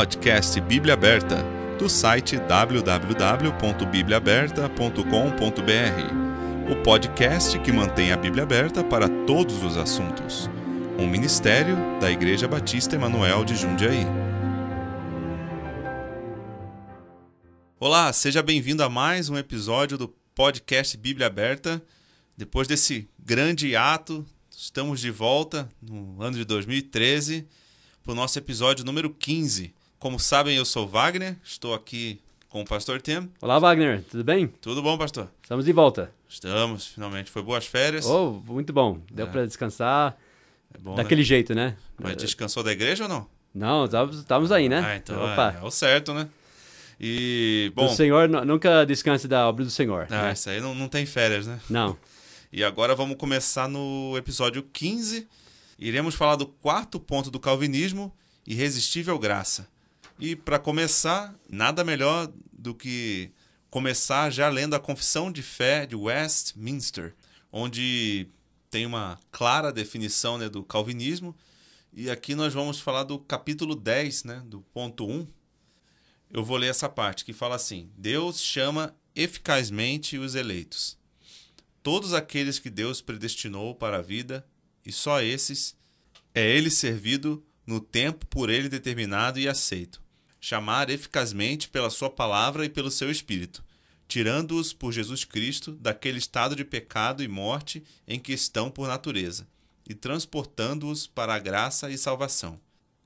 Podcast Bíblia Aberta, do site www.bibliaaberta.com.br. O podcast que mantém a Bíblia aberta para todos os assuntos. Um ministério da Igreja Batista Emanuel de Jundiaí. Olá, seja bem-vindo a mais um episódio do podcast Bíblia Aberta. Depois desse grande hiato, estamos de volta no ano de 2013 para o nosso episódio número 15. Como sabem, eu sou Wagner, estou aqui com o pastor Tim. Olá, Wagner, tudo bem? Tudo bom, pastor? Estamos de volta. Estamos, finalmente. Foi boas férias? Oh, muito bom. Deu para descansar bom, daquele né? jeito, né? Mas descansou da igreja ou não? Não, estamos aí, né? Ah, então é o certo, né? E, bom... O Senhor nunca descanse da obra do Senhor. Ah, né? Isso aí não tem férias, né? Não. E agora vamos começar no episódio 15. Iremos falar do quarto ponto do calvinismo, irresistível graça. E para começar, nada melhor do que começar já lendo a Confissão de Fé de Westminster, onde tem uma clara definição, né, do calvinismo. E aqui nós vamos falar do capítulo 10, né, do ponto 1. Eu vou ler essa parte que fala assim: Deus chama eficazmente os eleitos. Todos aqueles que Deus predestinou para a vida, e só esses, é ele servido no tempo por ele determinado e aceito. Chamar eficazmente pela sua palavra e pelo seu Espírito, tirando-os por Jesus Cristo daquele estado de pecado e morte em que estão por natureza, e transportando-os para a graça e salvação.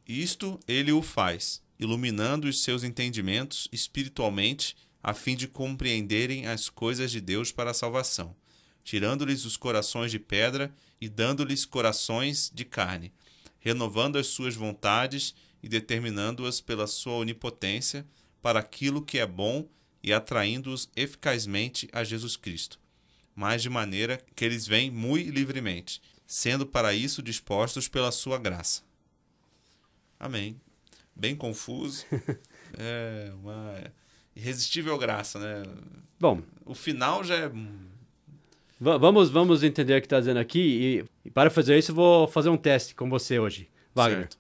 Isto ele o faz, iluminando os seus entendimentos espiritualmente, a fim de compreenderem as coisas de Deus para a salvação, tirando-lhes os corações de pedra e dando-lhes corações de carne, renovando as suas vontades e determinando-as pela sua onipotência para aquilo que é bom e atraindo-os eficazmente a Jesus Cristo, mas de maneira que eles vêm muito livremente, sendo para isso dispostos pela sua graça. Amém. Bem confuso. É uma irresistível graça, né? Bom, o final já é... Vamos entender o que está dizendo aqui e para fazer isso eu vou fazer um teste com você hoje, Wagner. Certo.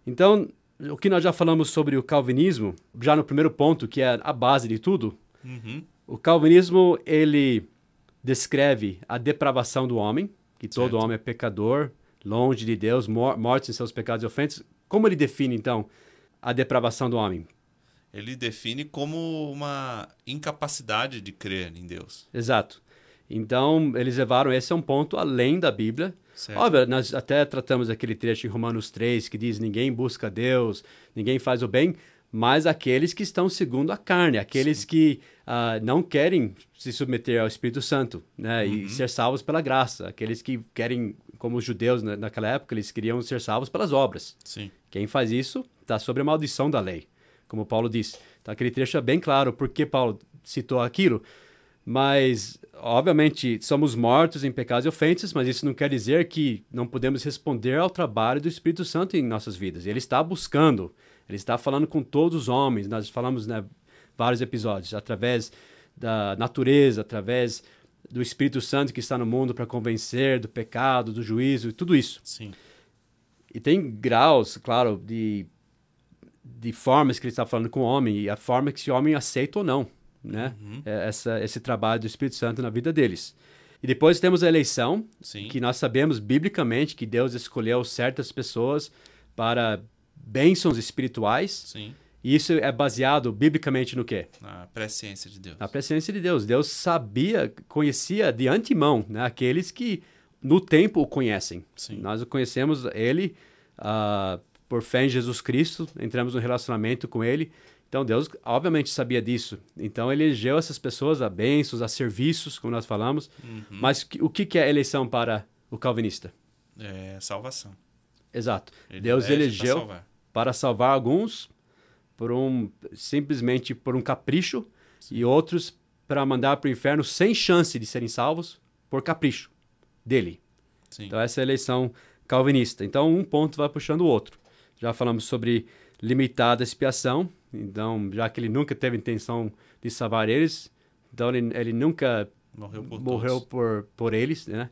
Então, o que nós já falamos sobre o calvinismo, já no primeiro ponto, que é a base de tudo, o calvinismo, ele descreve a depravação do homem, que todo homem é pecador, longe de Deus, morto em seus pecados e ofensas. Como ele define, então, a depravação do homem? Ele define como uma incapacidade de crer em Deus. Exato. Então, eles levaram esse a um ponto além da Bíblia. Certo. Óbvio, nós até tratamos aquele trecho em Romanos 3, que diz: ninguém busca Deus, ninguém faz o bem, mas aqueles que estão segundo a carne, aqueles que não querem se submeter ao Espírito Santo, né, e ser salvos pela graça, aqueles que querem, como os judeus naquela época, eles queriam ser salvos pelas obras. Sim. Quem faz isso está sob a maldição da lei, como Paulo disse. Então, aquele trecho é bem claro porque Paulo citou aquilo. Mas, obviamente, somos mortos em pecados e ofensas, mas isso não quer dizer que não podemos responder ao trabalho do Espírito Santo em nossas vidas. Ele está buscando, ele está falando com todos os homens. Nós falamos, né, vários episódios, através da natureza, através do Espírito Santo que está no mundo para convencer do pecado, do juízo, tudo isso. Sim. E tem graus, claro, de formas que ele está falando com o homem e a forma que esse homem aceita ou não, né? Esse trabalho do Espírito Santo na vida deles. E depois temos a eleição, Sim. que nós sabemos biblicamente que Deus escolheu certas pessoas para bênçãos espirituais. Sim. E isso é baseado biblicamente no quê? Na presciência de Deus. Na presciência de Deus. Deus conhecia de antemão, né, aqueles que no tempo o conhecem. Sim. Nós o conhecemos ele por fé em Jesus Cristo, entramos no relacionamento com ele. Então, Deus, obviamente, sabia disso. Então, ele elegeu essas pessoas a bênçãos, a serviços, como nós falamos. Mas o que é eleição para o calvinista? É salvação. Exato. Ele Deus elegeu para salvar alguns simplesmente por um capricho. Sim. E outros para mandar para o inferno sem chance de serem salvos por capricho dele. Sim. Então, essa é a eleição calvinista. Então, um ponto vai puxando o outro. Já falamos sobre limitada expiação. Então, já que ele nunca teve intenção de salvar eles, então ele nunca morreu por eles, né?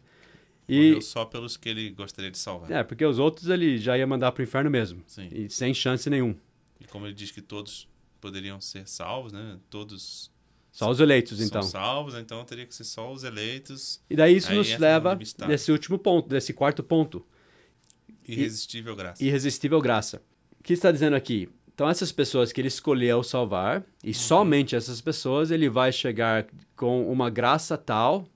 Morreu só pelos que ele gostaria de salvar. Porque os outros ele já ia mandar para o inferno mesmo. Sim. E sem chance nenhum. E como ele diz que todos poderiam ser salvos, né? Todos Só os eleitos, são então. salvos, então teria que ser só os eleitos. E daí isso Aí nos entra leva no mistério. nesse último ponto, nesse quarto ponto. Irresistível graça. Irresistível graça. O que está dizendo aqui? Então, essas pessoas que ele escolheu salvar, e somente essas pessoas, ele vai chegar com uma graça tal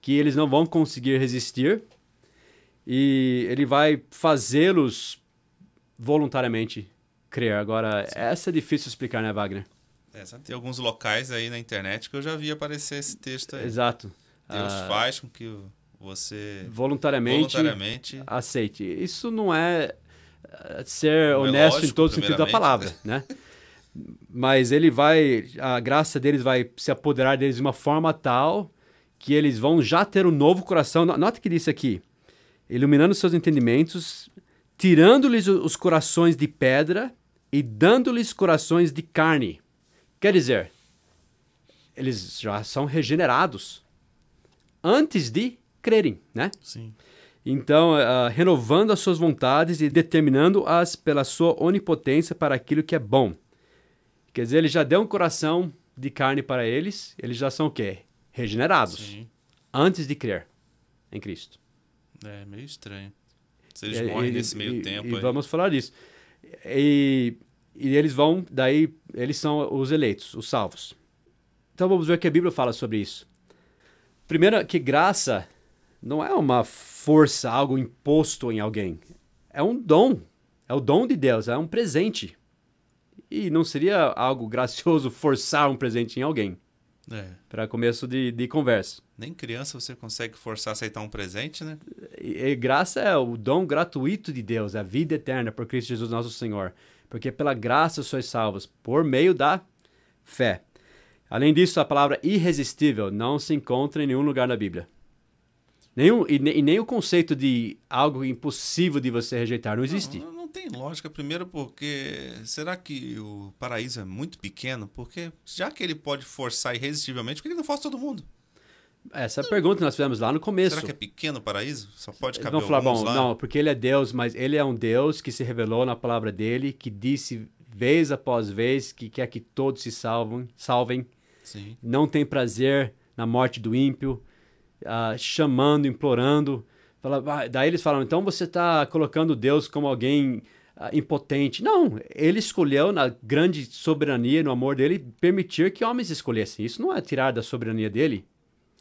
que eles não vão conseguir resistir, e ele vai fazê-los voluntariamente crer. Agora, essa é difícil explicar, né, Wagner? Tem alguns locais aí na internet que eu já vi aparecer esse texto aí. Exato. Deus faz com que você Voluntariamente aceite. Isso não é ser Não é honesto lógico, em todo o sentido da palavra, né? Mas a graça deles vai se apoderar deles de uma forma tal que eles vão já ter um novo coração. Nota que disse aqui, iluminando seus entendimentos, tirando-lhes os corações de pedra e dando-lhes corações de carne. Quer dizer, eles já são regenerados antes de crerem, né? Sim. Então, renovando as suas vontades e determinando-as pela sua onipotência para aquilo que é bom. Quer dizer, ele já deu um coração de carne para eles, eles já são o quê? Regenerados. Sim. Antes de crer em Cristo. É meio estranho. Se eles morrem nesse meio tempo e aí. vamos falar disso. E eles vão, daí, eles são os eleitos, os salvos. Então vamos ver o que a Bíblia fala sobre isso. Primeiro, que graça não é uma força, algo imposto em alguém. É um dom. É o dom de Deus, é um presente. E não seria algo gracioso forçar um presente em alguém. Para começo de conversa. Nem criança você consegue forçar a aceitar um presente, né? E graça é o dom gratuito de Deus, a vida eterna por Cristo Jesus nosso Senhor. Porque pela graça sois salvos, por meio da fé. Além disso, a palavra irresistível não se encontra em nenhum lugar na Bíblia. Nem o conceito de algo impossível de você rejeitar não existe. Não tem lógica. Primeiro porque, será que o paraíso é muito pequeno? Porque já que ele pode forçar irresistivelmente, por que ele não força todo mundo? Essa é a pergunta que nós fizemos lá no começo. Será que é pequeno o paraíso? Só pode caber Vamos falar, alguns lá? Não, porque ele é Deus, mas ele é um Deus que se revelou na palavra dele, que disse vez após vez que quer que todos se salvem. Sim. Não tem prazer na morte do ímpio, chamando, implorando. Daí eles falam, então você está colocando Deus como alguém impotente. Não, ele escolheu na grande soberania, no amor dele, permitir que homens escolhessem. Isso não é tirar da soberania dele.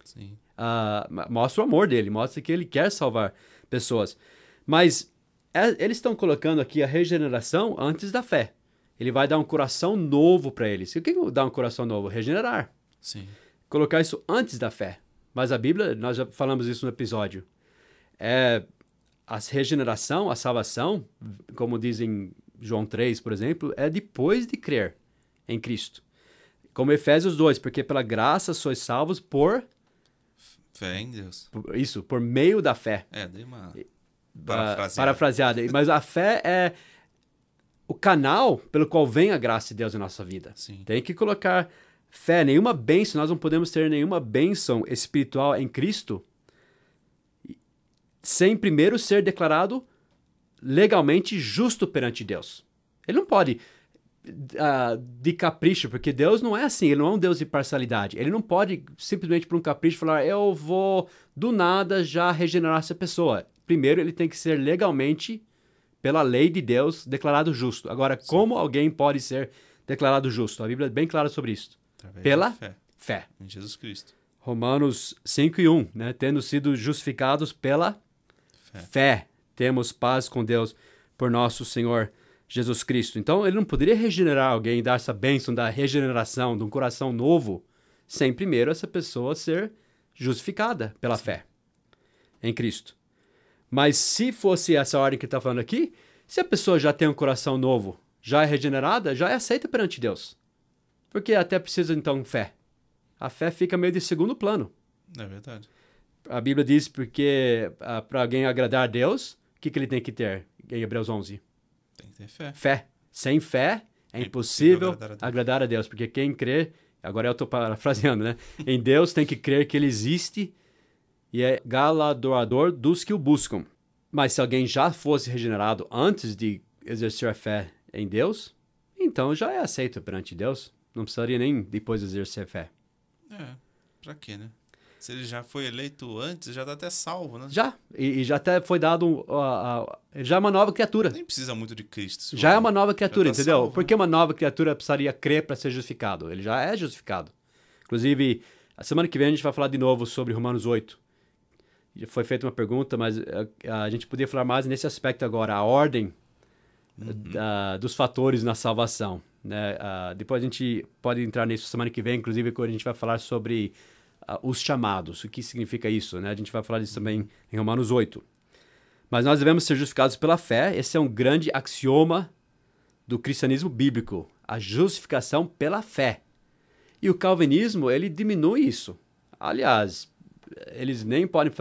Sim. Mostra o amor dele, mostra que ele quer salvar pessoas. Mas eles estão colocando aqui a regeneração antes da fé. Ele vai dar um coração novo para eles. E o que é dar um coração novo? Regenerar. Sim. Colocar isso antes da fé. Mas a Bíblia, nós já falamos isso no episódio, a regeneração, a salvação, como diz em João 3, por exemplo, é depois de crer em Cristo. Como Efésios 2, porque pela graça sois salvos por... Fé em Deus. Por meio da fé. Dei uma parafraseada. Mas a fé é o canal pelo qual vem a graça de Deus na nossa vida. Sim. Tem que colocar fé, nenhuma bênção, nós não podemos ter nenhuma bênção espiritual em Cristo sem primeiro ser declarado legalmente justo perante Deus. Ele não pode de capricho, porque Deus não é assim, ele não é um Deus de parcialidade. Ele não pode simplesmente por um capricho falar, eu vou do nada já regenerar essa pessoa. Primeiro ele tem que ser legalmente, pela lei de Deus, declarado justo. Agora, sim, como alguém pode ser declarado justo? A Bíblia é bem clara sobre isso. Através pela fé. Em Jesus Cristo. Romanos 5:1, né? Tendo sido justificados pela fé, temos paz com Deus por nosso Senhor Jesus Cristo. Então, ele não poderia regenerar alguém e dar essa bênção da regeneração, de um coração novo, sem primeiro essa pessoa ser justificada pela fé em Cristo. Mas se fosse essa ordem que está falando aqui, se a pessoa já tem um coração novo, já é regenerada, já é aceita perante Deus. Porque até precisa, então, fé. A fé fica meio de segundo plano. É verdade. A Bíblia diz porque para alguém agradar a Deus, o que ele tem que ter? Em Hebreus 11. Tem que ter fé. Fé. Sem fé é impossível agradar a Deus. Porque quem crê, agora eu estou parafraseando, né? Em Deus tem que crer que ele existe e é galardoador dos que o buscam. Mas se alguém já fosse regenerado antes de exercer a fé em Deus, então já é aceito perante Deus. Não precisaria nem depois exercer fé. Pra quê, né? Se ele já foi eleito antes, já tá até salvo, né? Já. E já até foi dado... já é uma nova criatura. Nem precisa muito de Cristo. Já é uma nova criatura, tá entendeu? salvo, Por que uma nova criatura precisaria crer para ser justificado? Ele já é justificado. Inclusive, a semana que vem a gente vai falar de novo sobre Romanos 8. Já foi feita uma pergunta, mas a gente poderia falar mais nesse aspecto agora. A ordem dos fatores na salvação. Né? Depois a gente pode entrar nisso semana que vem, inclusive, quando a gente vai falar sobre os chamados. O que significa isso? Né? A gente vai falar disso também em Romanos 8. Mas nós devemos ser justificados pela fé. Esse é um grande axioma do cristianismo bíblico. A justificação pela fé. E o calvinismo, ele diminui isso. Aliás, eles nem podem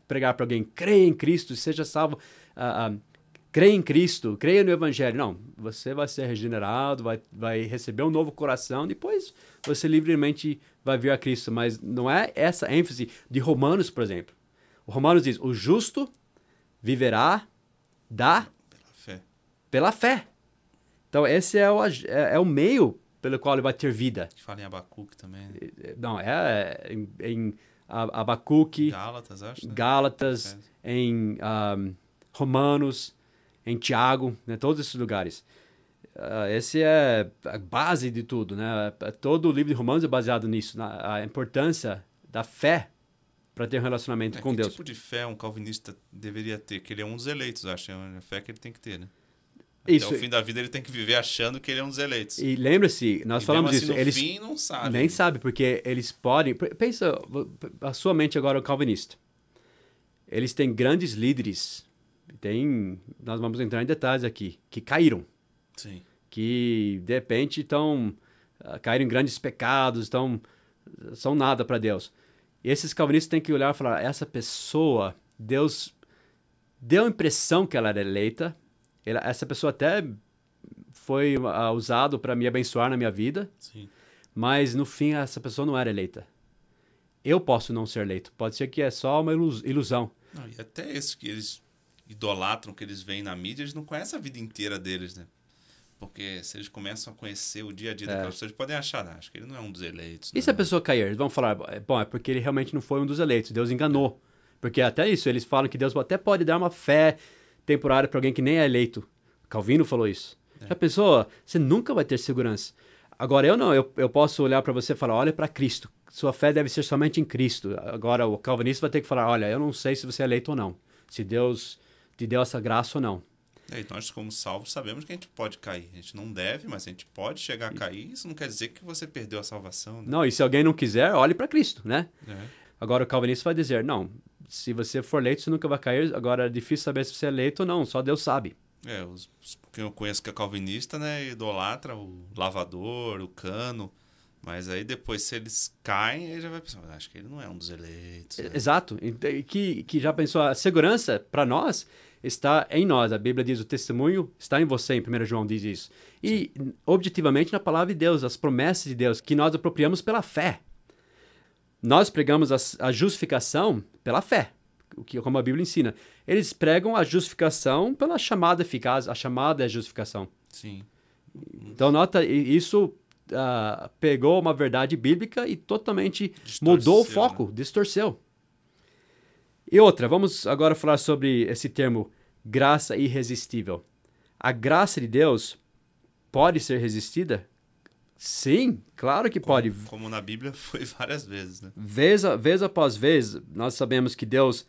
pregar para alguém, creia em Cristo, seja salvo, creia em Cristo, creia no Evangelho. Não, você vai ser regenerado, vai receber um novo coração, depois você livremente vai vir a Cristo. Mas não é essa ênfase de Romanos, por exemplo. O Romanos diz, o justo viverá pela fé. Então, esse é o meio pelo qual ele vai ter vida. Que fala em Abacuque também. Né? Não, em Abacuque, Gálatas, acho. Né? Gálatas, em Romanos, em Tiago, né? Todos esses lugares. Esse é a base de tudo, né? Todo o livro de Romanos é baseado nisso, na importância da fé para ter um relacionamento com Deus. Que tipo de fé um calvinista deveria ter? Que ele é um dos eleitos, acho. É a fé que ele tem que ter, né? Isso. Até o fim da vida ele tem que viver achando que ele é um dos eleitos. E lembre-se, nós falamos assim, disso. Eles fim, não sabem. Nem sabem, porque eles podem... Pensa, a sua mente agora é um calvinista. Eles têm grandes líderes. Nós vamos entrar em detalhes aqui. Que caíram. Sim. Que, de repente, caíram em grandes pecados, são nada para Deus. E esses calvinistas têm que olhar e falar, essa pessoa, Deus deu a impressão que ela era eleita, essa pessoa até foi usado para me abençoar na minha vida, sim, mas no fim essa pessoa não era eleita. Eu posso não ser eleito, pode ser que é só uma ilusão. Não, e até esses que eles idolatram, que eles veem na mídia, eles não conhecem a vida inteira deles, né? Porque se eles começam a conhecer o dia a dia daquelas pessoas, eles podem achar, acho que ele não é um dos eleitos. E se a pessoa cair? Eles vão falar, bom, é porque ele realmente não foi um dos eleitos, Deus enganou. Porque até isso, eles falam que Deus até pode dar uma fé temporária para alguém que nem é eleito. Calvino falou isso. Já pensou? Você nunca vai ter segurança. Agora, eu não. Eu posso olhar para você e falar, olha para Cristo. Sua fé deve ser somente em Cristo. Agora, o calvinista vai ter que falar, olha, eu não sei se você é eleito ou não. Se Deus te deu essa graça ou não. E nós, como salvos, sabemos que a gente pode cair. A gente não deve, mas a gente pode chegar a cair. Isso não quer dizer que você perdeu a salvação. Né? Não, e se alguém não quiser, olhe para Cristo, né? Agora, o calvinista vai dizer, não, se você for eleito, você nunca vai cair. Agora, é difícil saber se você é eleito ou não, só Deus sabe. Quem eu conheço que é calvinista, né, idolatra o lavador, o cano, mas aí depois, se eles caem, ele já vai pensar, acho que ele não é um dos eleitos. Né? Exato, que já pensou, a segurança para nós está em nós. A Bíblia diz, o testemunho está em você, em 1 João diz isso. E, objetivamente, na palavra de Deus, as promessas de Deus, que nós apropriamos pela fé. Nós pregamos a justificação pela fé, como a Bíblia ensina. Eles pregam a justificação pela chamada eficaz. A chamada é a justificação. Sim. Então, nota, isso pegou uma verdade bíblica e totalmente mudou o foco, distorceu. E outra, vamos agora falar sobre esse termo graça irresistível. A graça de Deus pode ser resistida? Sim, claro que pode. Como na Bíblia foi várias vezes, né? Vez após vez, nós sabemos que Deus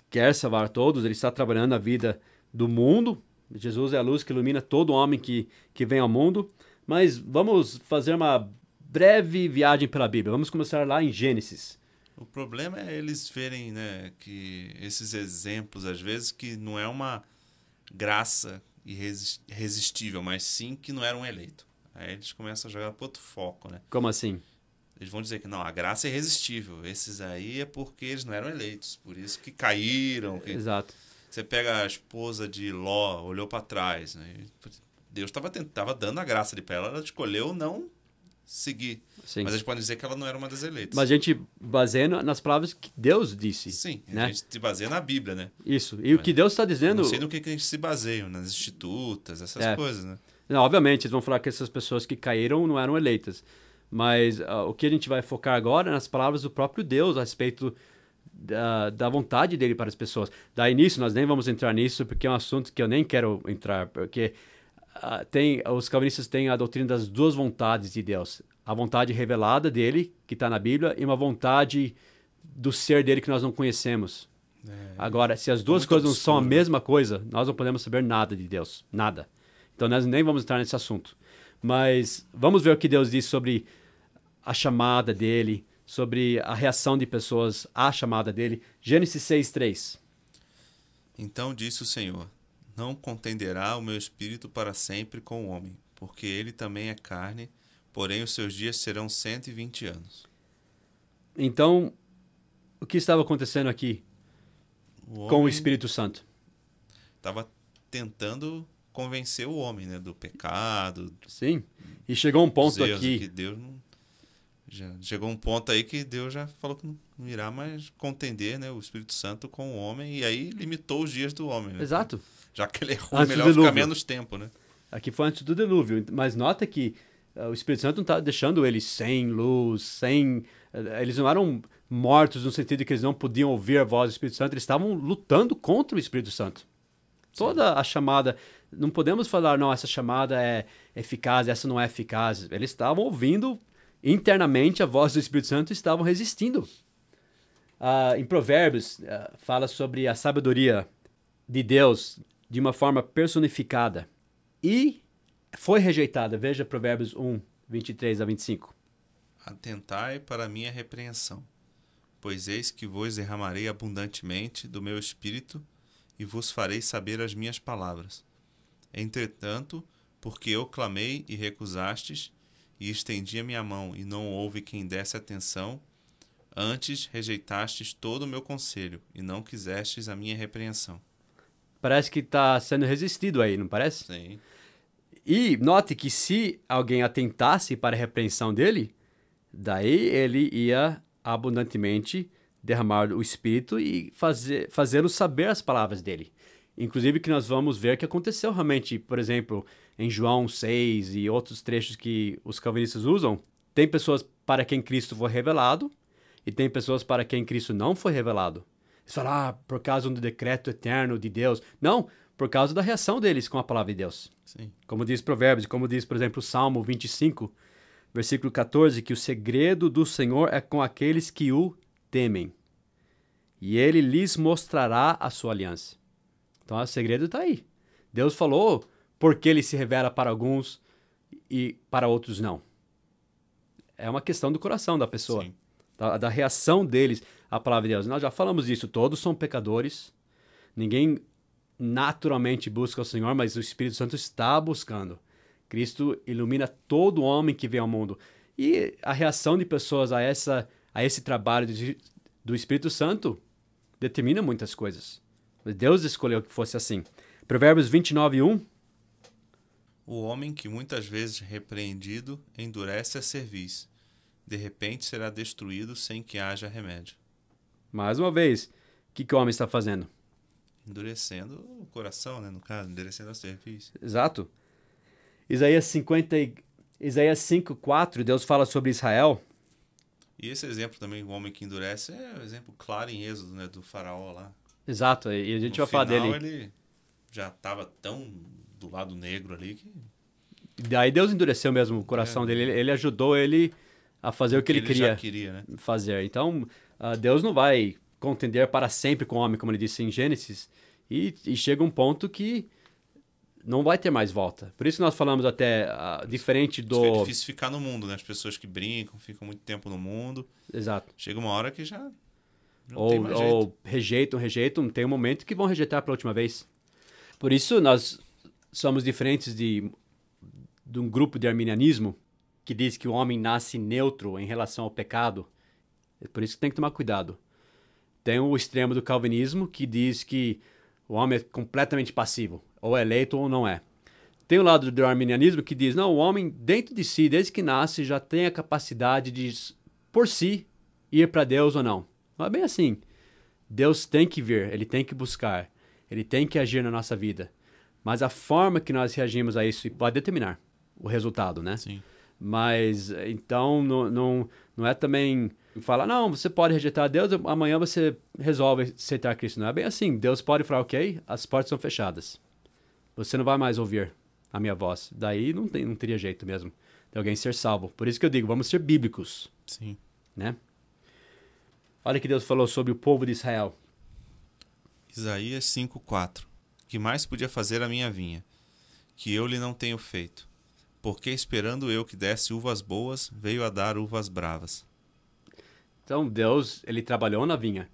quer salvar todos, Ele está trabalhando na vida do mundo. Jesus é a luz que ilumina todo homem que vem ao mundo. Mas vamos fazer uma breve viagem pela Bíblia. Vamos começar lá em Gênesis. O problema é eles verem, né, que esses exemplos, às vezes, que não é uma graça irresistível, mas sim que não era um eleito. Aí eles começam a jogar para outro foco, né? Como assim? Eles vão dizer que não, a graça é irresistível. Esses aí é porque eles não eram eleitos, por isso que caíram. Exato. Você pega a esposa de Ló, olhou para trás, né? Deus estava dando a graça para ela escolheu não seguir. Sim. Mas a gente pode dizer que ela não era uma das eleitas. Mas a gente baseia nas palavras que Deus disse. Sim, né? A gente se baseia na Bíblia, né? Isso. E o que Deus está dizendo... Não sei no que a gente se baseia, nas institutas, essas coisas, né? Não, obviamente, eles vão falar que essas pessoas que caíram não eram eleitas. Mas o que a gente vai focar agora é nas palavras do próprio Deus a respeito da vontade dele para as pessoas. Daí nisso, nós nem vamos entrar nisso, porque é um assunto que eu nem quero entrar, porque os calvinistas têm a doutrina das duas vontades de Deus. A vontade revelada dele, que está na Bíblia, e uma vontade do ser dele que nós não conhecemos. Agora, se as duas coisas não são a mesma coisa, nós não podemos saber nada de Deus. Nada. Então, nós nem vamos entrar nesse assunto. Mas vamos ver o que Deus diz sobre a chamada dele, sobre a reação de pessoas à chamada dele. Gênesis 6:3. Então disse o Senhor: não contenderá o meu espírito para sempre com o homem, porque ele também é carne, porém os seus dias serão 120 anos. Então, o que estava acontecendo aqui com o Espírito Santo? Estava tentando convencer o homem, né, do pecado. Sim. E chegou um ponto aqui que Deus não... Já chegou um ponto aí que Deus já falou que não irá mais contender, né, o Espírito Santo com o homem, e aí limitou os dias do homem. Né? Exato. Já que ele errou, melhor ficar menos tempo, né? Aqui foi antes do dilúvio, mas nota que o Espírito Santo não está deixando eles sem luz, sem... Eles não eram mortos no sentido de que eles não podiam ouvir a voz do Espírito Santo, eles estavam lutando contra o Espírito Santo. Toda a chamada, não podemos falar, não, essa chamada é eficaz, essa não é eficaz. Eles estavam ouvindo internamente a voz do Espírito Santo e estavam resistindo. Em Provérbios, fala sobre a sabedoria de Deus de uma forma personificada. E foi rejeitada. Veja Provérbios 1:23-25. Atentai para a minha repreensão, pois eis que vos derramarei abundantemente do meu espírito e vos farei saber as minhas palavras. Entretanto, porque eu clamei e recusastes, e estendi a minha mão, e não houve quem desse atenção, antes rejeitastes todo o meu conselho, e não quisestes a minha repreensão. Parece que está sendo resistido aí, não parece? Sim. E note que se alguém atentasse para a repreensão dele, daí ele ia abundantemente derramar o Espírito e fazê-lo saber as palavras dele. Inclusive que nós vamos ver que aconteceu realmente, por exemplo, em João 6 e outros trechos que os calvinistas usam, tem pessoas para quem Cristo foi revelado e tem pessoas para quem Cristo não foi revelado. Eles falam, por causa do decreto eterno de Deus. Não, por causa da reação deles com a palavra de Deus. Sim. Como diz Provérbios, como diz, por exemplo, o Salmo 25, versículo 14, que o segredo do Senhor é com aqueles que o temem, e ele lhes mostrará a sua aliança. Então, o segredo está aí. Deus falou porque ele se revela para alguns e para outros não. É uma questão do coração da pessoa, da reação deles à palavra de Deus. Nós já falamos disso, todos são pecadores, ninguém naturalmente busca o Senhor, mas o Espírito Santo está buscando. Cristo ilumina todo homem que vem ao mundo. E a reação de pessoas a esse trabalho do Espírito Santo determina muitas coisas. Deus escolheu que fosse assim. Provérbios 29:1. O homem que muitas vezes repreendido endurece a cerviz. De repente será destruído sem que haja remédio. Mais uma vez, o que o homem está fazendo? Endurecendo o coração, né? No caso, endurecendo a cerviz. Exato. Isaías 5:4, Deus fala sobre Israel. E esse exemplo também, o homem que endurece, é um exemplo claro em Êxodo, né? Do faraó lá. Exato, e a gente vai falar dele. No final, ele já estava tão do lado negro ali que... Daí Deus endureceu mesmo o coração dele. Ele ajudou ele a fazer o que ele já queria, né? fazer. Então, Deus não vai contender para sempre com o homem, como ele disse em Gênesis. E chega um ponto que não vai ter mais volta. Por isso nós falamos até diferente do... É difícil ficar no mundo, né? As pessoas que brincam, ficam muito tempo no mundo. Exato. Chega uma hora que já não tem mais jeito. Ou rejeitam. Tem um momento que vão rejeitar pela última vez. Por isso nós somos diferentes de um grupo de arminianismo que diz que o homem nasce neutro em relação ao pecado. É por isso que tem que tomar cuidado. Tem o extremo do calvinismo que diz que o homem é completamente passivo, ou é eleito ou não é. Tem o lado do arminianismo que diz, não, o homem dentro de si, desde que nasce, já tem a capacidade de, por si, ir para Deus ou não. Não é bem assim. Deus tem que vir, ele tem que buscar, ele tem que agir na nossa vida. Mas a forma que nós reagimos a isso pode determinar o resultado, né? Sim. Mas, então, não é também falar, não, você pode rejeitar Deus, amanhã você resolve aceitar Cristo. Não é bem assim. Deus pode falar, ok, as portas são fechadas. Você não vai mais ouvir a minha voz. Daí não teria jeito mesmo de alguém ser salvo. Por isso que eu digo, vamos ser bíblicos. Sim. Né? Olha o que Deus falou sobre o povo de Israel. Isaías 5:4. Que mais podia fazer a minha vinha, que eu lhe não tenho feito? Porque esperando eu que desse uvas boas, veio a dar uvas bravas. Então Deus, ele trabalhou na vinha.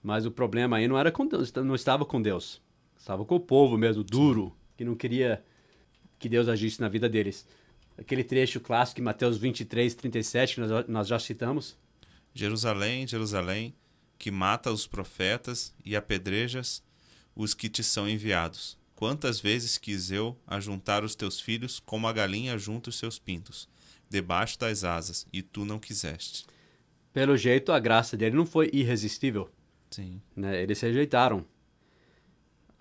Mas o problema aí não era com Deus, não estava com Deus. Estava com o povo mesmo, duro, que não queria que Deus agisse na vida deles. Aquele trecho clássico em Mateus 23:37, que nós já citamos. Jerusalém, Jerusalém, que mata os profetas e apedrejas os que te são enviados. Quantas vezes quis eu ajuntar os teus filhos como a galinha junta os seus pintos, debaixo das asas, e tu não quiseste. Pelo jeito, a graça dele não foi irresistível. Sim. Né? Eles rejeitaram.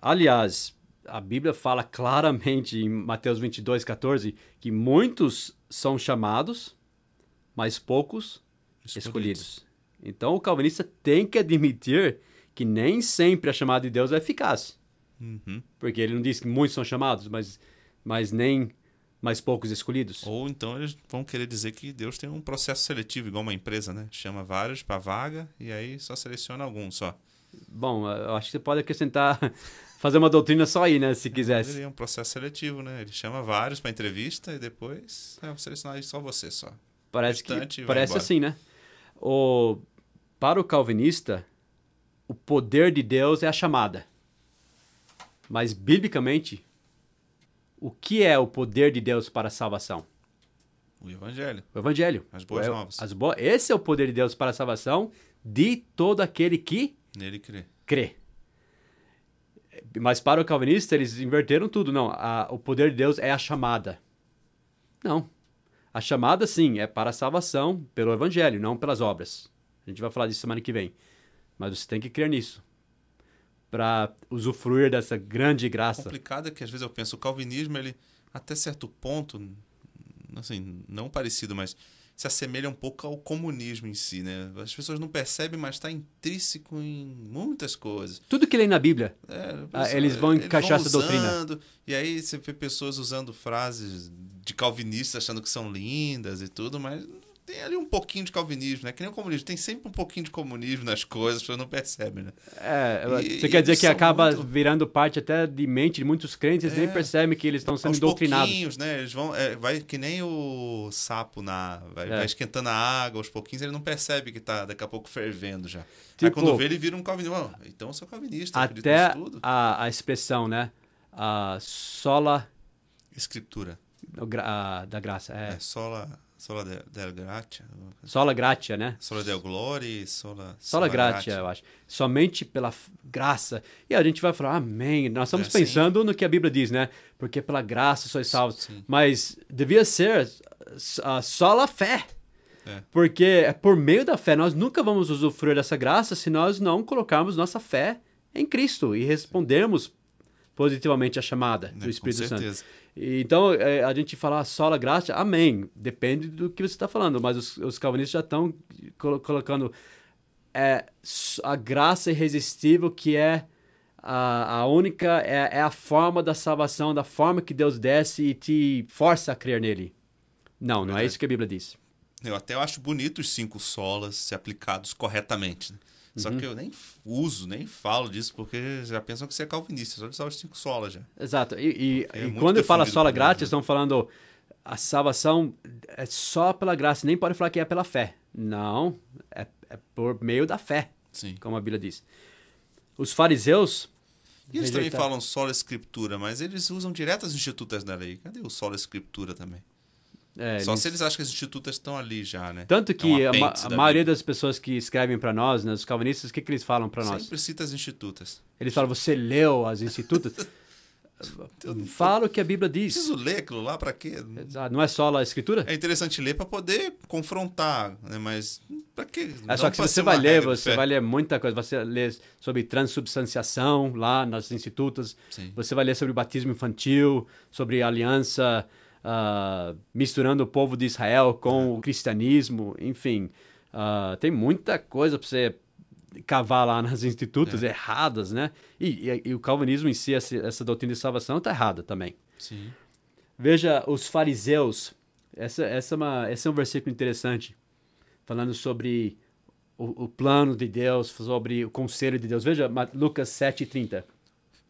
Aliás, a Bíblia fala claramente em Mateus 22:14 que muitos são chamados, mas poucos escolhidos. Então, o calvinista tem que admitir que nem sempre a chamada de Deus é eficaz. Uhum. Porque ele não diz que muitos são chamados, mas nem mais poucos escolhidos. Ou então eles vão querer dizer que Deus tem um processo seletivo, igual uma empresa, né? Chama vários para vaga e aí só seleciona alguns só. Bom, eu acho que você pode acrescentar, fazer uma doutrina só aí, né? Se quisesse. Ele é um processo seletivo, né? Ele chama vários para entrevista e depois vou selecionar só você só. Parece assim, né? Para o calvinista, o poder de Deus é a chamada. Mas, biblicamente, o que é o poder de Deus para a salvação? O Evangelho. O Evangelho. As boas novas. Esse é o poder de Deus para a salvação de todo aquele que Nele crê. crê. Mas para o calvinista, eles inverteram tudo. Não, o poder de Deus é a chamada. Não. A chamada, sim, é para a salvação pelo Evangelho, não pelas obras. A gente vai falar disso semana que vem. Mas você tem que crer nisso para usufruir dessa grande graça. O complicado é que às vezes eu penso, o calvinismo, ele até certo ponto, assim, não parecido, mas se assemelha um pouco ao comunismo em si, né? As pessoas não percebem, mas está intrínseco em muitas coisas. Tudo que lê na Bíblia, eles vão encaixar essa doutrina. E aí você vê pessoas usando frases de calvinistas achando que são lindas e tudo, mas tem ali um pouquinho de calvinismo, né? Que nem o comunismo. Tem sempre um pouquinho de comunismo nas coisas, as pessoas não percebem, né? Você quer dizer que acaba virando parte até de mente de muitos crentes, eles nem percebem que eles estão sendo doutrinados. Aos pouquinhos, né? Eles vão, vai que nem o sapo vai esquentando a água, aos pouquinhos ele não percebe que tá daqui a pouco fervendo já. Aí quando vê, ele vira um calvinista. Então eu sou calvinista, acredito nisso tudo. Até a expressão, né? Sola... Escritura. Da graça. Sola del gratia. Sola gratia, né? Sola del gloria, sola gratia, eu acho. Somente pela graça. E a gente vai falar, amém. Nós estamos pensando no que a Bíblia diz, né? Porque pela graça sois salvos. Sim. Mas devia ser sola fé. Porque é por meio da fé. Nós nunca vamos usufruir dessa graça se nós não colocarmos nossa fé em Cristo e respondermos positivamente a chamada do Espírito Santo. Então, a gente fala sola gratia, amém. Depende do que você está falando, mas os calvinistas já estão colocando a graça irresistível, que é a única, é a forma da salvação, da forma que Deus desce e te força a crer nele. Não é isso que a Bíblia diz. Eu até acho bonito os 5 solas se aplicados corretamente, né? Só que eu nem uso, nem falo disso, porque já pensam que você é calvinista, só usar os 5 solas já. Exato. E quando eu falo sola gratia, estão falando a salvação é só pela graça, nem pode falar que é pela fé. Não, é por meio da fé, sim, como a Bíblia diz. Os fariseus... E eles também falam sola escritura, mas eles usam direto as institutas da lei. Cadê o sola escritura também? Só se eles acham que as institutas estão ali já, né? Tanto que a maioria das pessoas que escrevem para nós, né, os calvinistas, o que eles falam para nós? Sempre cita as institutas. Eles falam, você leu as institutas? Fala o que a Bíblia diz. Preciso ler aquilo lá para quê? Exato. Não é só a Escritura? É interessante ler para poder confrontar, né? Mas para quê? É só que se você vai ler, você vai ler muita coisa. Você lê sobre transubstanciação lá nas institutas. Sim. Você vai ler sobre batismo infantil, sobre aliança, misturando o povo de Israel com o cristianismo. Enfim, tem muita coisa para você cavar lá nas institutas erradas, né? E o calvinismo em si, essa doutrina de salvação está errada também. Sim. Veja os fariseus. Esse é um versículo interessante, falando sobre o plano de Deus, sobre o conselho de Deus. Veja Lucas 7:30.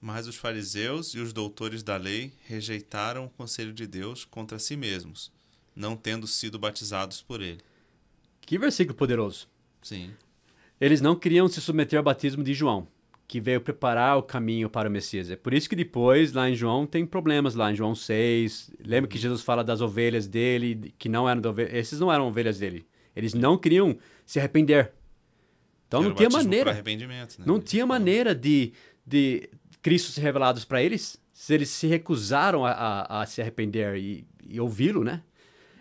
Mas os fariseus e os doutores da lei rejeitaram o conselho de Deus contra si mesmos, não tendo sido batizados por ele. Que versículo poderoso. Sim. Eles não queriam se submeter ao batismo de João, que veio preparar o caminho para o Messias. É por isso que depois, lá em João, tem problemas lá em João 6. Lembra que Jesus fala das ovelhas dele, que não eram esses não eram ovelhas dele. Eles não queriam se arrepender. Então não tinha maneira. Arrependimento, né? Não tinha maneira de Cristo ser revelado para eles, se eles se recusaram a se arrepender e ouvi-lo, né?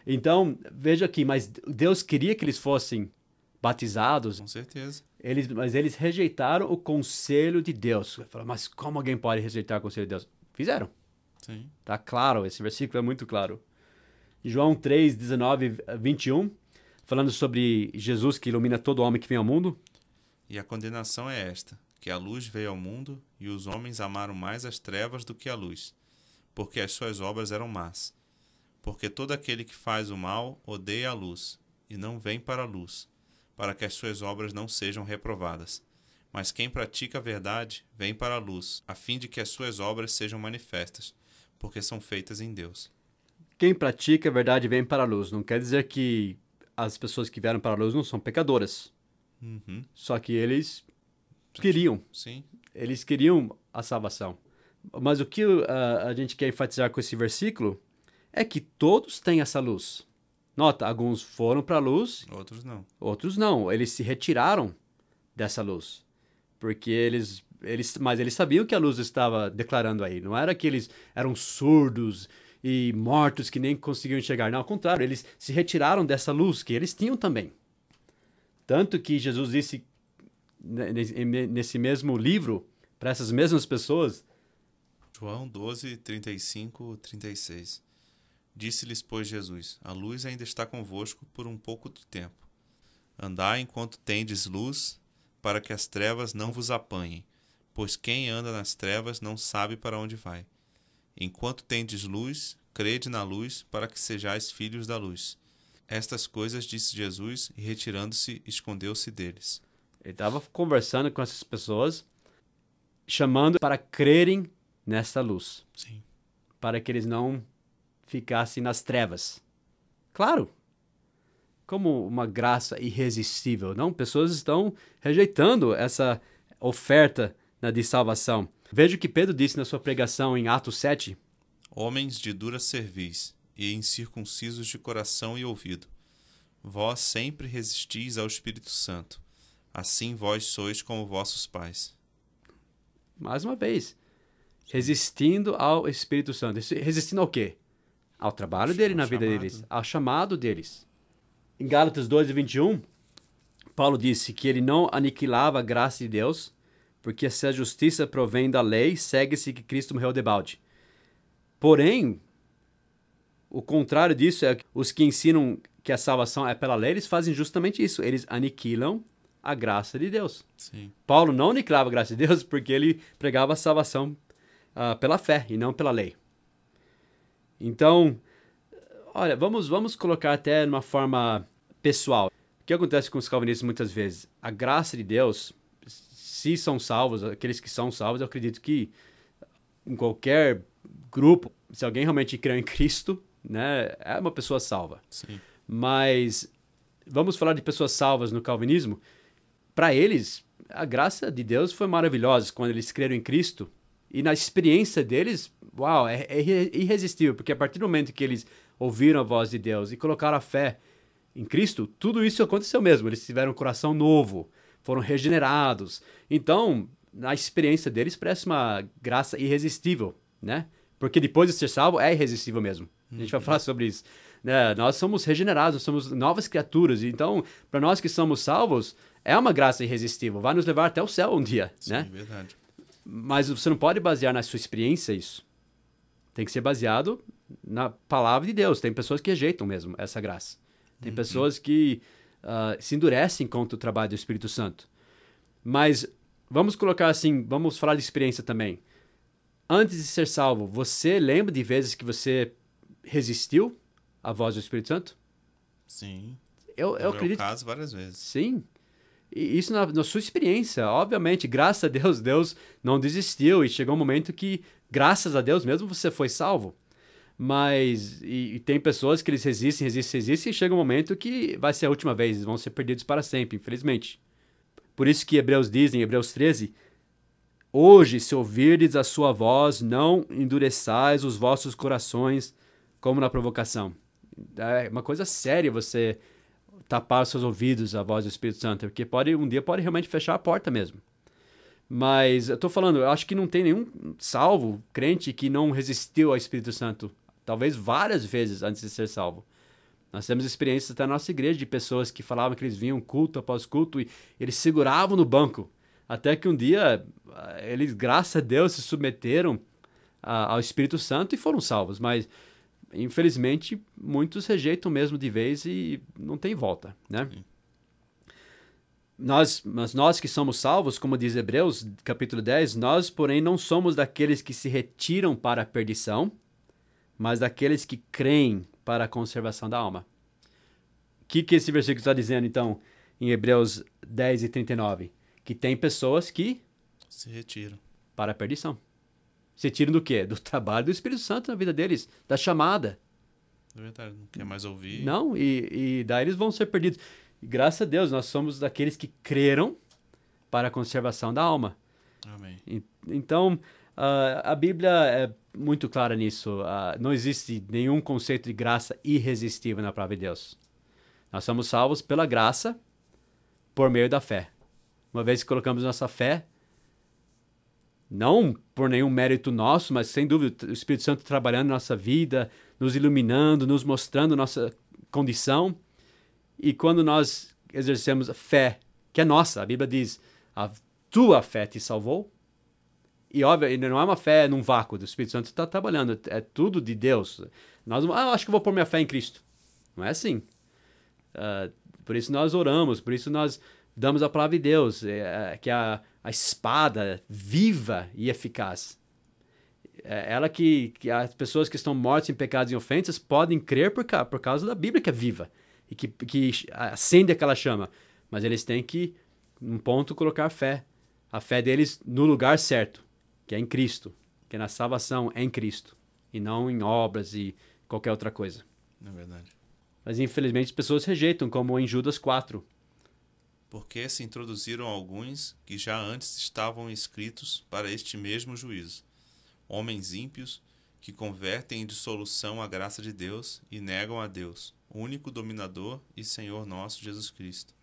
Então, veja aqui, mas Deus queria que eles fossem batizados. Com certeza. Mas eles rejeitaram o conselho de Deus. Falaram, mas como alguém pode rejeitar o conselho de Deus? Fizeram. Sim. Tá claro, esse versículo é muito claro. João 3, 19, 21, falando sobre Jesus que ilumina todo homem que vem ao mundo. E a condenação é esta, que a luz veio ao mundo e os homens amaram mais as trevas do que a luz, porque as suas obras eram más. Porque todo aquele que faz o mal odeia a luz e não vem para a luz, para que as suas obras não sejam reprovadas. Mas quem pratica a verdade vem para a luz, a fim de que as suas obras sejam manifestas, porque são feitas em Deus. Quem pratica a verdade vem para a luz. Não quer dizer que as pessoas que vieram para a luz não são pecadoras. Uhum. Só que eles queriam. Sim. Eles queriam a salvação. Mas o que a gente quer enfatizar com esse versículo é que todos têm essa luz. Nota, alguns foram para a luz. Outros não. Outros não. Eles se retiraram dessa luz. Porque mas eles sabiam que a luz estava declarando aí. Não era que eles eram surdos e mortos que nem conseguiam enxergar. Não, ao contrário. Eles se retiraram dessa luz que eles tinham também. Tanto que Jesus disse nesse mesmo livro, para essas mesmas pessoas. João 12, 35, 36. Disse-lhes, pois, Jesus, a luz ainda está convosco por um pouco de tempo. Andai enquanto tendes luz, para que as trevas não vos apanhem, pois quem anda nas trevas não sabe para onde vai. Enquanto tendes luz, crede na luz, para que sejais filhos da luz. Estas coisas disse Jesus, e retirando-se, escondeu-se deles. Ele estava conversando com essas pessoas, chamando para crerem nessa luz. Sim. Para que eles não ficassem nas trevas. Claro, como uma graça irresistível, não? Pessoas estão rejeitando essa oferta de salvação. Veja o que Pedro disse na sua pregação em Atos 7. Homens de dura cerviz e incircuncisos de coração e ouvido, vós sempre resistis ao Espírito Santo. Assim vós sois como vossos pais. Mais uma vez, resistindo ao Espírito Santo. Resistindo ao quê? Ao trabalho dele na vida deles, ao chamado deles. Em Gálatas 2:21, Paulo disse que ele não aniquilava a graça de Deus, porque se a justiça provém da lei, segue-se que Cristo morreu debalde. Porém, o contrário disso é que os que ensinam que a salvação é pela lei, eles fazem justamente isso. Eles aniquilam a graça de Deus. Sim. Paulo não aniquilava a graça de Deus porque ele pregava a salvação pela fé e não pela lei. Então, olha, vamos colocar até de uma forma pessoal. O que acontece com os calvinistas muitas vezes? A graça de Deus, se são salvos, aqueles que são salvos, eu acredito que em qualquer grupo, se alguém realmente crê em Cristo, né, é uma pessoa salva. Sim. Mas vamos falar de pessoas salvas no calvinismo. Para eles, a graça de Deus foi maravilhosa quando eles creram em Cristo. E na experiência deles, uau, é irresistível, porque a partir do momento que eles ouviram a voz de Deus e colocaram a fé em Cristo, tudo isso aconteceu mesmo. Eles tiveram um coração novo, foram regenerados. Então, na experiência deles, parece uma graça irresistível. né? Porque depois de ser salvo, é irresistível mesmo. A gente vai falar sobre isso. Né? Nós somos regenerados, somos novas criaturas. Então, para nós que somos salvos, é uma graça irresistível. Vai nos levar até o céu um dia, Sim, né? verdade. Mas você não pode basear na sua experiência isso. Tem que ser baseado na palavra de Deus. Tem pessoas que rejeitam mesmo essa graça. Tem pessoas que se endurecem contra o trabalho do Espírito Santo. Mas vamos colocar assim, vamos falar de experiência também. Antes de ser salvo, você lembra de vezes que você resistiu à voz do Espírito Santo? Sim. Eu No meu acredito. caso, várias vezes. Sim. E isso na sua experiência. Obviamente, graças a Deus, Deus não desistiu e chegou um momento que, graças a Deus mesmo, você foi salvo. Mas, e tem pessoas que eles resistem e chega um momento que vai ser a última vez, eles vão ser perdidos para sempre, infelizmente. Por isso que Hebreus diz, em Hebreus 13, hoje, se ouvirdes a sua voz, não endureçais os vossos corações como na provocação. É uma coisa séria você tapar os seus ouvidos à voz do Espírito Santo, porque um dia pode realmente fechar a porta mesmo. Mas eu tô falando, eu acho que não tem nenhum salvo, crente, que não resistiu ao Espírito Santo, talvez várias vezes antes de ser salvo. Nós temos experiências até na nossa igreja de pessoas que falavam que eles vinham culto após culto e eles seguravam no banco. Até que um dia, eles, graças a Deus, se submeteram ao Espírito Santo e foram salvos. Mas, infelizmente, muitos rejeitam mesmo de vez e não tem volta, né? Mas nós que somos salvos, como diz Hebreus, capítulo 10, nós, porém, não somos daqueles que se retiram para a perdição, mas daqueles que creem para a conservação da alma. O que esse versículo está dizendo, então, em Hebreus 10 e 39? Que tem pessoas que se retiram para a perdição. Se retiram do quê? Do trabalho do Espírito Santo na vida deles, da chamada. É verdade, não quer mais ouvir. Não, e daí eles vão ser perdidos. E graças a Deus, nós somos daqueles que creram para a conservação da alma. Amém. Então, a Bíblia é muito clara nisso. Não existe nenhum conceito de graça irresistível na palavra de Deus. Nós somos salvos pela graça por meio da fé. Uma vez que colocamos nossa fé, não por nenhum mérito nosso, mas sem dúvida o Espírito Santo trabalhando na nossa vida, nos iluminando, nos mostrando nossa condição. E quando nós exercemos a fé, que é nossa, a Bíblia diz, a tua fé te salvou. E óbvio, não é uma fé num vácuo, o Espírito Santo está trabalhando, é tudo de Deus. Eu acho que vou pôr minha fé em Cristo. Não é assim. Por isso nós oramos, por isso nós damos a palavra de Deus, que é a espada viva e eficaz. Ela que as pessoas que estão mortas em pecados e ofensas podem crer por causa da Bíblia que é viva e que acende aquela chama. Mas eles têm que, num ponto, colocar a fé deles no lugar certo, que é em Cristo, que é na salvação em Cristo, e não em obras e qualquer outra coisa. É verdade. Mas infelizmente as pessoas rejeitam, como em Judas 4. Porque se introduziram alguns que já antes estavam escritos para este mesmo juízo. Homens ímpios que convertem em dissolução a graça de Deus e negam a Deus, o único dominador e Senhor nosso Jesus Cristo.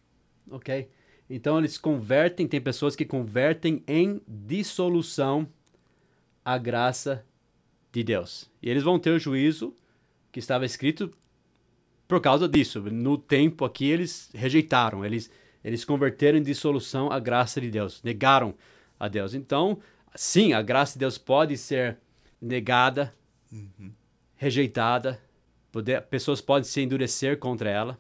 Ok? Então eles convertem, tem pessoas que convertem em dissolução a graça de Deus. E eles vão ter o juízo que estava escrito por causa disso. No tempo aqui eles rejeitaram, eles converteram em dissolução a graça de Deus, negaram a Deus. Então, sim, a graça de Deus pode ser negada, rejeitada, pessoas podem se endurecer contra ela.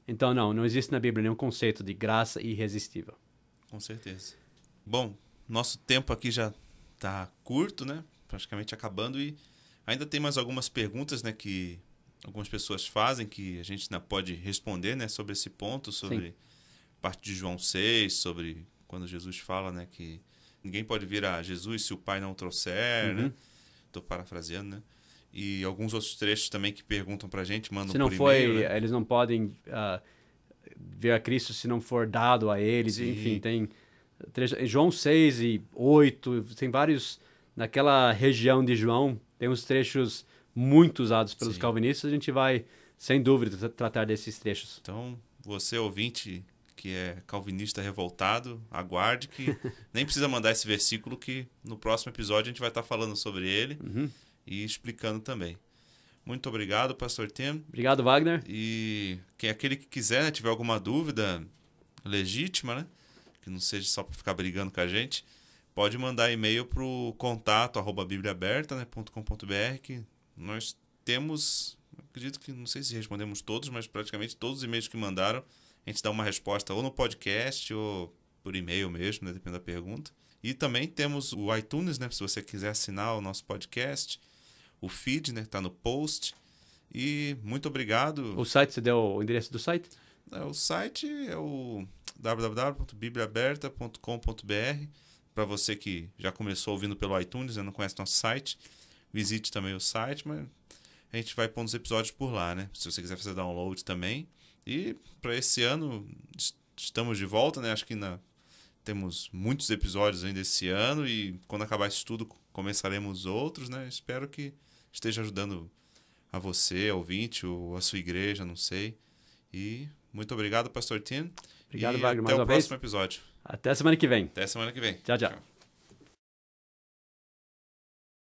Então, não existe na Bíblia nenhum conceito de graça irresistível. Com certeza. Bom, nosso tempo aqui já está curto, né? Praticamente acabando, e ainda tem mais algumas perguntas, né, que algumas pessoas fazem que a gente ainda pode responder, né, sobre esse ponto, sobre parte de João 6, sobre quando Jesus fala, né, que ninguém pode vir a Jesus se o Pai não o trouxer, né? Estou parafraseando, né? E alguns outros trechos também que perguntam pra gente, mandam se não por e-mail, né? Eles não podem ver a Cristo se não for dado a eles. Sim. Enfim, tem João 6 e 8, tem vários, naquela região de João, tem uns trechos muito usados pelos calvinistas, a gente vai, sem dúvida, tratar desses trechos. Então, você ouvinte que é calvinista revoltado, aguarde que nem precisa mandar esse versículo que no próximo episódio a gente vai estar falando sobre ele e explicando também. Muito obrigado, pastor Tim. Obrigado, Wagner. E aquele que quiser, né, tiver alguma dúvida legítima, né, que não seja só para ficar brigando com a gente, pode mandar e-mail para o contato@bibliaaberta.com.br, que nós temos, acredito que, não sei se respondemos todos, mas praticamente todos os e-mails que mandaram, a gente dá uma resposta ou no podcast ou por e-mail mesmo, né, depende da pergunta. E também temos o iTunes, né, se você quiser assinar o nosso podcast, o feed, né, está no post. E muito obrigado. O site, você deu o endereço do site? O site é o www.bibliaaberta.com.br. Para você que já começou ouvindo pelo iTunes e não conhece nosso site, visite também o site, mas a gente vai pôr os episódios por lá, né? Se você quiser fazer download também. E para esse ano estamos de volta, né? Acho que temos muitos episódios ainda esse ano e quando acabar isso tudo começaremos outros, né? Espero que esteja ajudando a você, ouvinte, ou a sua igreja, não sei. E muito obrigado, pastor Tim. Obrigado, e Wagner, até mais o uma próximo vez. episódio. Até semana que vem. Até semana que vem. Tchau, tchau.